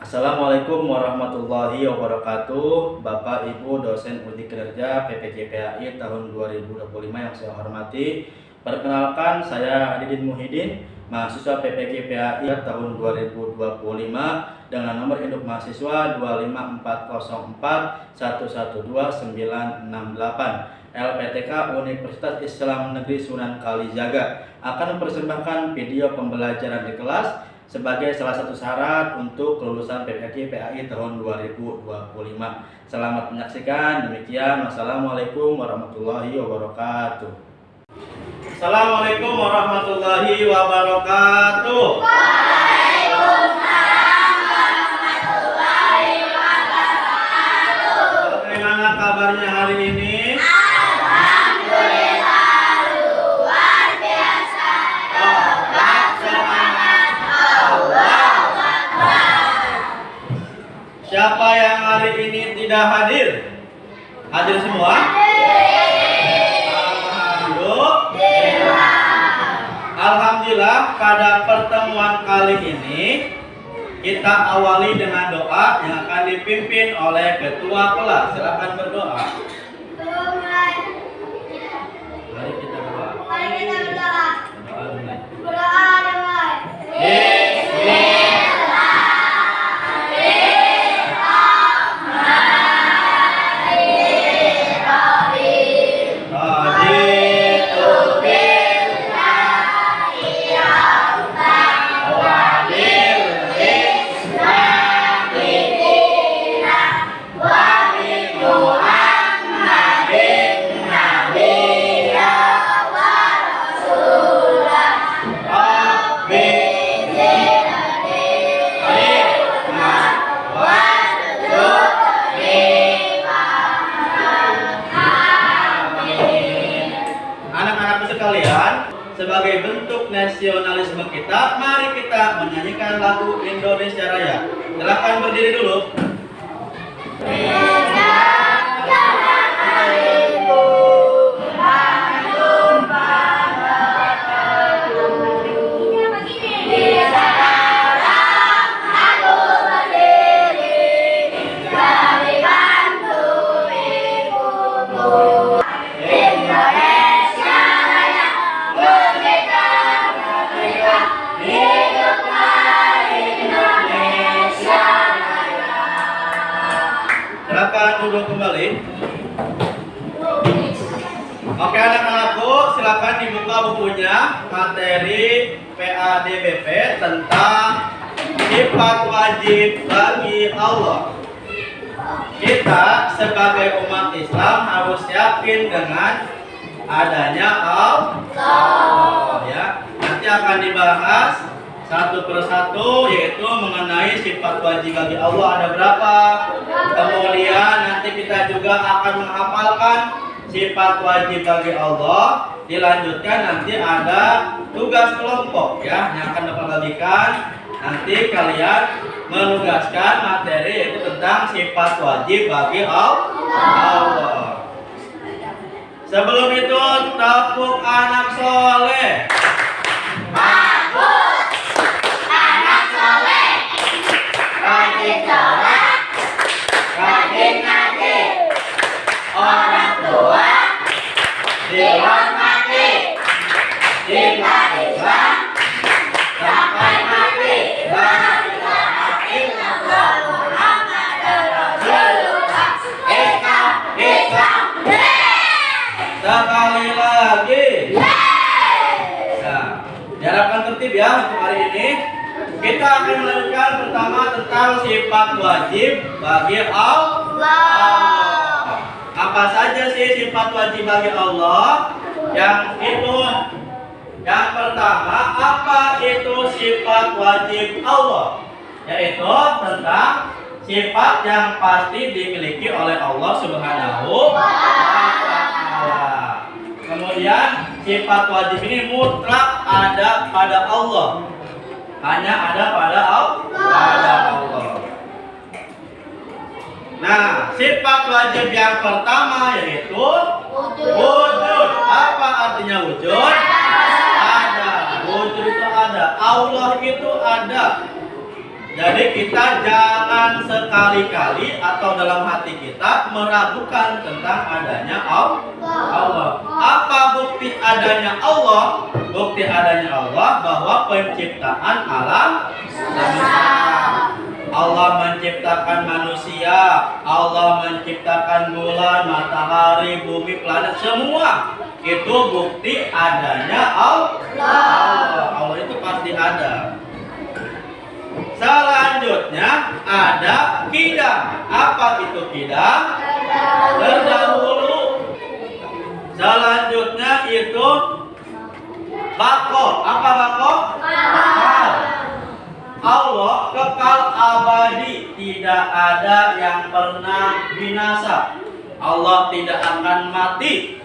Assalamualaikum warahmatullahi wabarakatuh. Bapak Ibu dosen Unit Kinerja PPG-PAI tahun 2025 yang saya hormati. Perkenalkan, saya Adidin Muhyiddin, mahasiswa PPG-PAI tahun 2025 dengan nomor induk mahasiswa 25404112968. LPTK Universitas Islam Negeri Sunan Kalijaga akan mempersembahkan video pembelajaran di kelas sebagai salah satu syarat untuk kelulusan PPG-PAI tahun 2025. Selamat menyaksikan. Demikian, wassalamualaikum warahmatullahi wabarakatuh. Assalamualaikum warahmatullahi wabarakatuh. Waalaikumsalam warahmatullahi wabarakatuh. Bagaimana kabarnya hari ini? Alhamdulillah luar biasa. Tetap semangat. Allahu Akbar. Siapa yang hari ini tidak hadir? Hadir semua? Alhamdulillah, pada pertemuan kali ini kita awali dengan doa yang akan dipimpin oleh ketua kelas. Silakan berdoa. Mari kita berdoa. Berdoa mulai. Sebagai bentuk nasionalisme kita, mari kita menyanyikan lagu Indonesia Raya. Silakan berdiri dulu. Silakan duduk kembali. Oke anak-anakku, silakan dibuka bukunya materi PADBP tentang sifat wajib bagi Allah. Kita sebagai umat Islam harus yakin dengan adanya Allah, ya. Nanti akan dibahas satu persatu, yaitu mengenai sifat wajib bagi Allah ada berapa. Kemudian nanti kita juga akan menghafalkan sifat wajib bagi Allah. Dilanjutkan nanti ada tugas kelompok, ya, yang akan dapat bagikan. Nanti kalian menugaskan materi yaitu tentang sifat wajib bagi Allah. Sebelum itu, tepuk anak soleh. Rajin sholat, rajin ngaji, orang tua dihormati, cinta Islam sampai mati. La ilaha illallah Muhammadur Rasulullah. Islam. Sekali lagi. Nah, diharapkan tertib ya untuk hari ini. Kita akan melanjutkan pertama tentang sifat wajib bagi Allah. Apa saja sih sifat wajib bagi Allah? Yang pertama, apa itu sifat wajib Allah? Yaitu tentang sifat yang pasti dimiliki oleh Allah Subhanahu wa Ta'ala. Kemudian sifat wajib ini mutlak ada pada Allah. Hanya ada pada Allah. Nah, sifat wajib yang pertama yaitu wujud. Apa artinya wujud? Ada. Wujud itu ada. Allah itu ada. Jadi kita jangan sekali-kali atau dalam hati kita meragukan tentang adanya Allah. Apa bukti adanya Allah? Bukti adanya Allah bahwa penciptaan alam semesta. Allah menciptakan manusia, Allah menciptakan bulan, matahari, bumi, planet, semua. Itu bukti adanya Allah. Allah itu pasti ada. Selanjutnya ada kidam. Apa itu kidam? Terdahulu. Selanjutnya itu bako. Apa bako? Kekal. Allah kekal abadi, tidak ada yang pernah binasa. Allah tidak akan mati.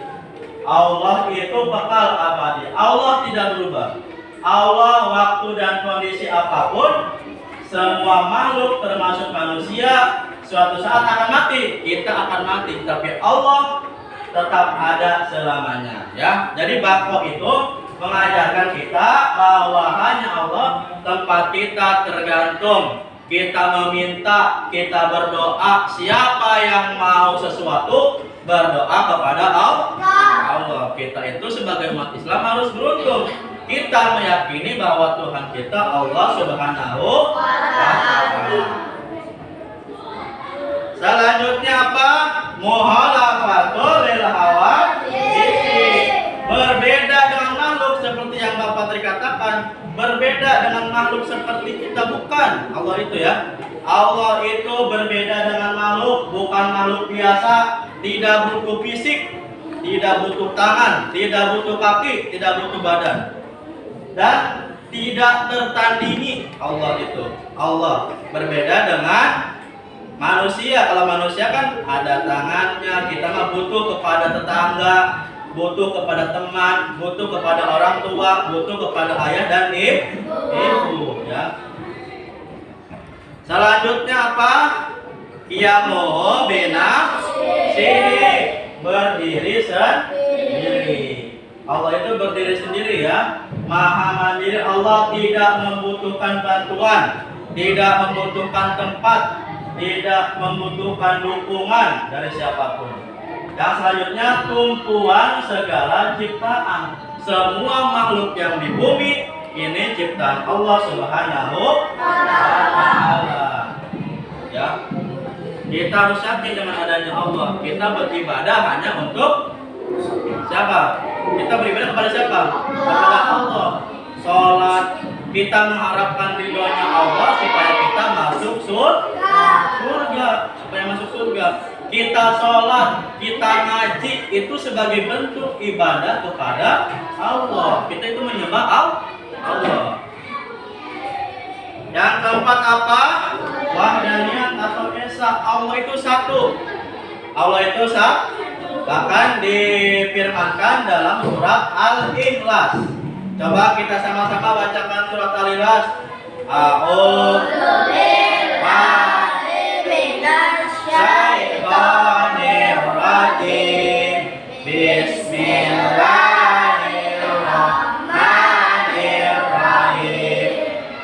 Allah itu kekal abadi. Allah tidak berubah. Allah waktu dan kondisi apapun, semua makhluk termasuk manusia suatu saat akan mati. Kita akan mati, tapi Allah tetap ada selamanya, ya. Jadi bako itu mengajarkan kita bahwa hanya Allah tempat kita tergantung. Kita meminta, kita berdoa. Siapa yang mau sesuatu berdoa kepada Allah. Kita itu sebagai umat Islam harus beruntung. Kita meyakini bahwa Tuhan kita Allah Subhanahu wa Ta'ala. Selanjutnya apa? Muhalafatul lil hawa. Berbeda dengan makhluk seperti yang Bapak tadi katakan, berbeda dengan makhluk seperti kita bukan. Allah itu ya. Allah itu berbeda dengan makhluk, bukan makhluk biasa, tidak butuh fisik, tidak butuh tangan, tidak butuh kaki, tidak butuh badan. Dan tidak tertandingi. Allah itu. Allah berbeda dengan manusia. Kalau manusia kan ada tangannya, kita mah butuh kepada tetangga, butuh kepada teman, butuh kepada orang tua, butuh kepada ayah dan ibu, ya. Selanjutnya apa? Qiyamuhu binafsihi, berdiri sendiri. Allah itu berdiri sendiri, ya. Maha mandiri. Allah tidak membutuhkan bantuan, tidak membutuhkan tempat, tidak membutuhkan dukungan dari siapapun. Yang selanjutnya tumpuan segala ciptaan. Semua makhluk yang di bumi ini ciptaan Allah Subhanahu wa Ta'ala. Ya. Kita harus yakin dengan adanya Allah. Kita beribadah hanya untuk siapa? Kita beribadah kepada siapa? Kepada Allah. Salat, kita mengharapkan ridhonya Allah supaya kita masuk surga, supaya masuk surga. Kita sholat, kita ngaji itu sebagai bentuk ibadah kepada Allah. Kita itu menyembah Allah. Yang keempat apa? Wahdaniyat atau esa. Allah itu satu. Allah itu satu. Bahkan difirmankan dalam surat Al-Ikhlas. Coba kita sama-sama bacakan surat Al-Ikhlas. Bismillahirrahmanirrahim.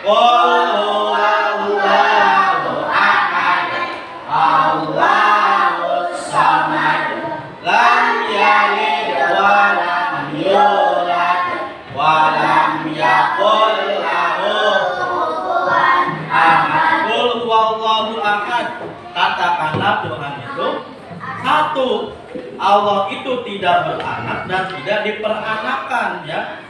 Qul huwallahu ahad, Allahus samad, lam yalid wa lam yulad wa lam yakul lahu kufuwan ahad. Qul huwallahu ahad. Katakanlah Tuhan itu satu. Allah itu tidak beranak dan tidak diperanakan, ya.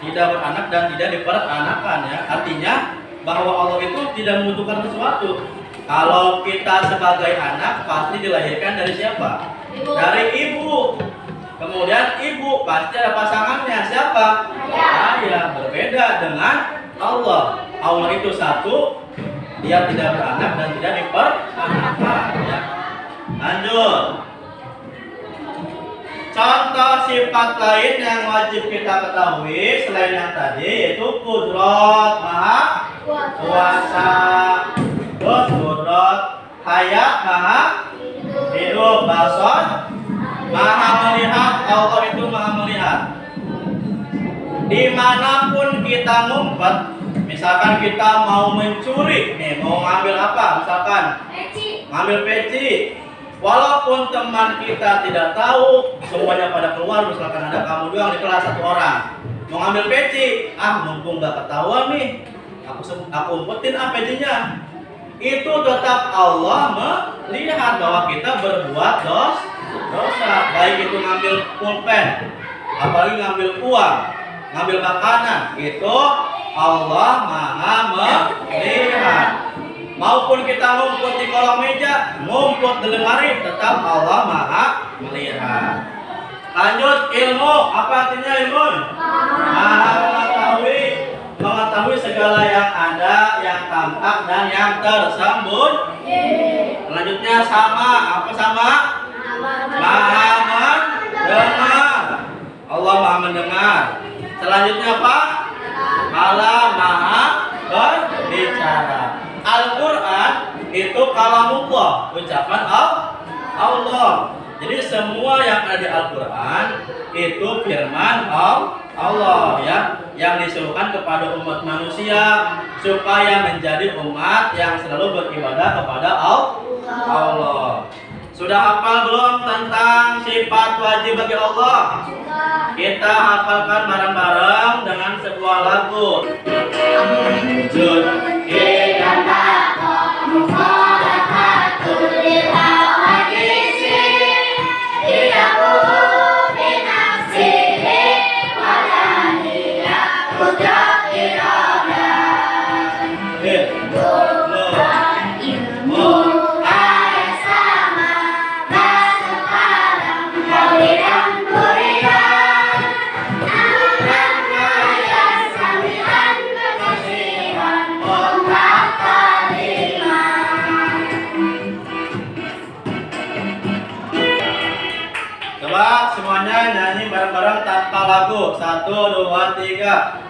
Tidak beranak dan tidak diperanakan, ya. Artinya bahwa Allah itu tidak membutuhkan sesuatu. Kalau kita sebagai anak pasti dilahirkan dari siapa? Dari ibu. Kemudian ibu pasti ada pasangannya. Siapa? Ayah. Berbeda dengan Allah. Allah itu satu. Dia tidak beranak dan tidak diperanakan, ya. Lanjut. Contoh sifat lain yang wajib kita ketahui selain yang tadi yaitu kudrat, maha kuasa. Terus kudrat, hayat, maha hidup, basar, maha melihat. Allah itu maha melihat. Dimanapun kita ngumpet, misalnya Misalkan kita mau mencuri, nih mau ngambil apa? Misalkan ngambil peci. Walaupun teman kita tidak tahu, semuanya pada keluar, misalkan ada kamu doang di kelas satu orang. Mau ngambil peci, mumpung gak ketahuan nih, aku umpetin pecinya. Itu tetap Allah melihat bahwa kita berbuat dosa. Baik itu ngambil pulpen, apalagi ngambil uang, ngambil makanan, itu Allah Maha melihat. Maupun kita ngumpet di kolong meja, ngumpet di lemari, tetap Allah Maha melihat. Lanjut, ilmu. Apa artinya ilmu? Maha mengetahui segala yang ada, yang tampak dan yang tersembunyi. Selanjutnya sama. Apa sama? Maha mendengar. Allah Maha mendengar. Selanjutnya apa? Allah Maha berbicara. Al-Quran itu kalamullah, ucapan Allah. Jadi semua yang ada di Al-Quran itu firman Allah, ya, yang disuruhkan kepada umat manusia supaya menjadi umat yang selalu beribadah kepada Allah. Sudah hafal belum tentang sifat wajib bagi Allah? Kita hafalkan bareng-bareng dengan sebuah lagu. Coba semuanya nyanyi bareng-bareng tanpa lagu. 1, 2, 3.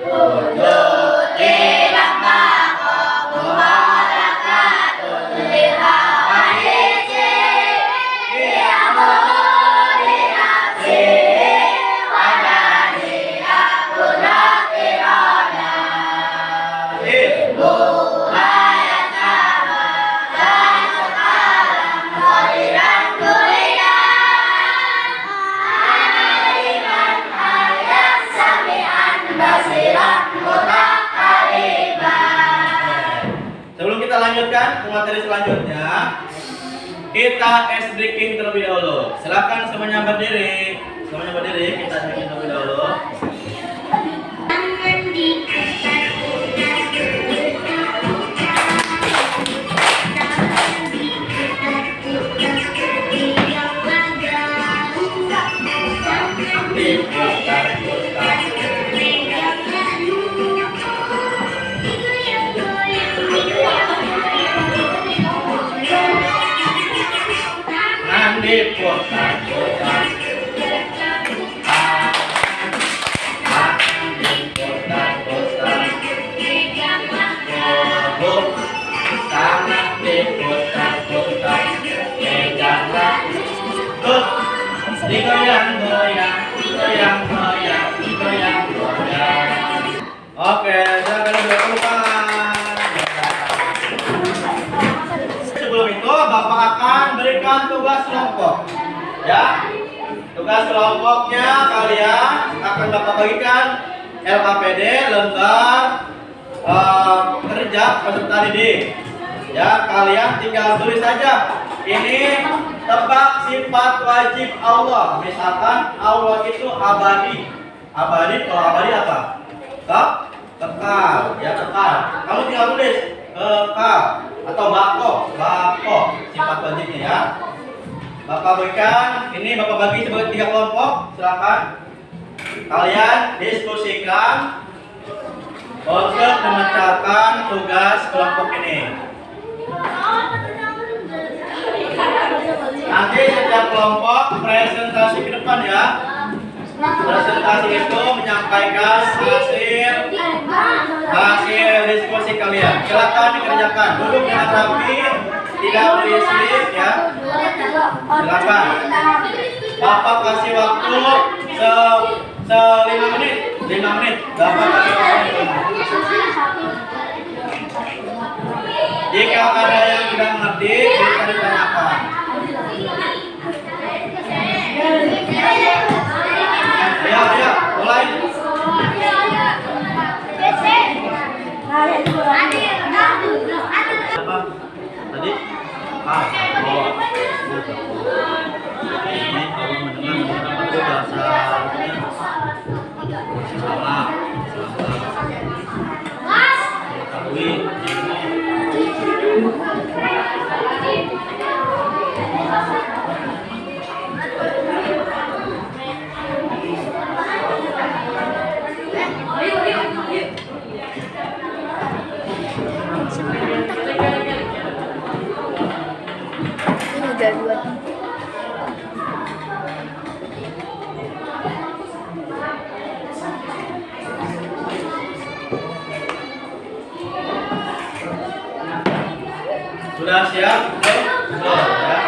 Sebelum kita lanjutkan ke materi selanjutnya, kita ice breaking terlebih dahulu. Silakan semuanya berdiri. Kita ice breaking terlebih dahulu. Oke, silakan berpelukan. Sebelum itu, Bapak akan berikan tugas kelompok. Ya, tugas kelompoknya kalian akan Bapak bagikan LKPD, lembar kerja peserta didik. Ya, kalian tinggal tulis saja. Ini tebak sifat wajib Allah. Misalkan Allah itu abadi. Abadi, kalau abadi apa? Kekal, ya kekal. Kamu tinggal tulis kekal atau bako sifat wajibnya ya. Bapak berikan, ini Bapak bagi sebagai 3 kelompok. Silakan kalian diskusikan untuk memecahkan tugas kelompok ini. Nanti setiap kelompok presentasi ke depan ya. Presentasi itu menyampaikan hasil diskusi kalian. Silakan dikerjakan. Duduk dengan rapi, tidak berisik ya. Silakan. Bapak kasih waktu 5 menit. 5 menit. Bapak kasih waktu 5 menit. Jika ada yang tidak mengerti, bisa ditanyakan. Ayo, mulai. Apa? Tadi? Oh. Ini kalau mendengar itu bahasa sama. Mengetahui Ini udah dua. Sudah siap? Sudah ya.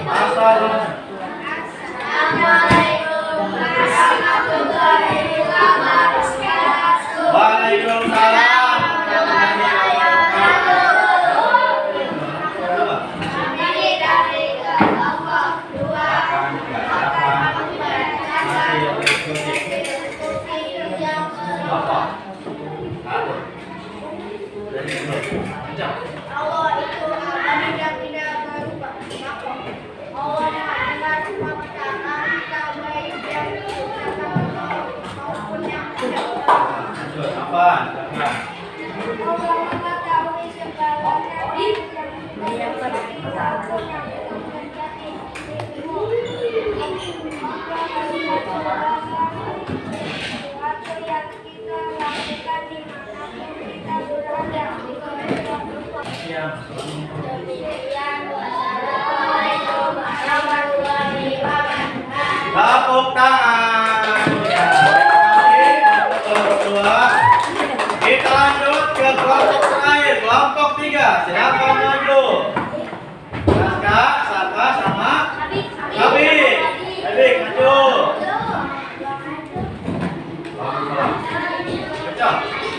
Asal Waalaikumsalam. Allah itu alam yang tidak berubah. Allah adalah semesta kita baik yang maupun yang tidak. Apa? Allah mengetahui segalanya yang Tepuk tangan. Berdua. Kita lanjut ke kelompok terakhir, kelompok 3. Silakan maju. Naskah, Saka, sama Abi. Abi, maju. Kecap.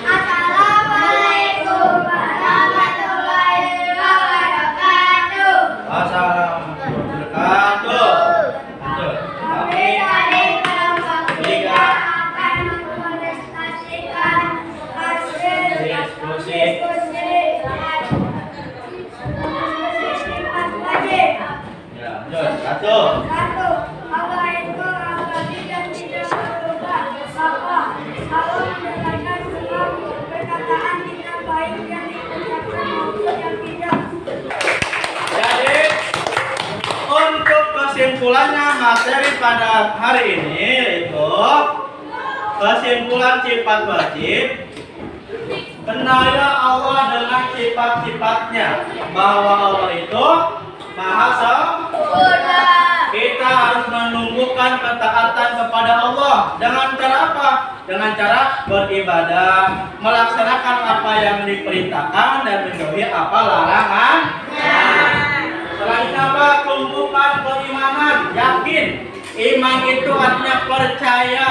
Assalamualaikum warahmatullahi wabarakatuh. Assalamualaikum warahmatullahi wabarakatuh. Kami dari kelompok 3 akan merepresentasikan hasil Diskusi. sifat wajib. Ya, lanjut. Satu. Satu, Allah itu abadi dan tidak berubah. Allah mendengarkan semua perkataan kita baik yang diucapkan maupun yang tidak. Jadi untuk kesimpulannya materi pada hari ini yaitu kesimpulan sifat wajib. Kenali Allah dengan sifat-sifatnya, bahwa Allah itu Maha Sempurna. Kita harus menumbuhkan ketaatan kepada Allah dengan cara apa? Dengan cara beribadah, melaksanakan apa yang diperintahkan dan menjauhi apa larangan. Selanjutnya apa? Tumbuhkan keimanan, yakin. Iman itu artinya percaya,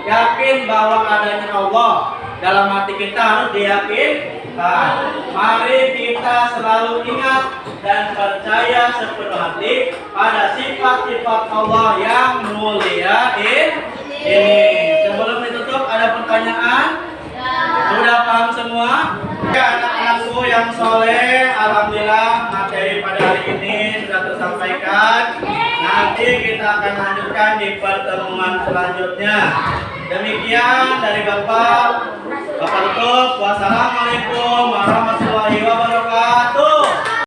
yakin bahwa adanya Allah. Dalam hati kita harus diyakinkan. Mari kita selalu ingat dan percaya sepenuh hati pada sifat-sifat Allah yang mulia ini. Sebelum ditutup, ada pertanyaan? Sudah paham semua? Ya, anak-anakku yang soleh, alhamdulillah materi pada hari ini sudah tersampaikan. Nanti kita akan lanjutkan di pertemuan selanjutnya. Demikian dari Bapak tutup. Wassalamualaikum warahmatullahi wabarakatuh.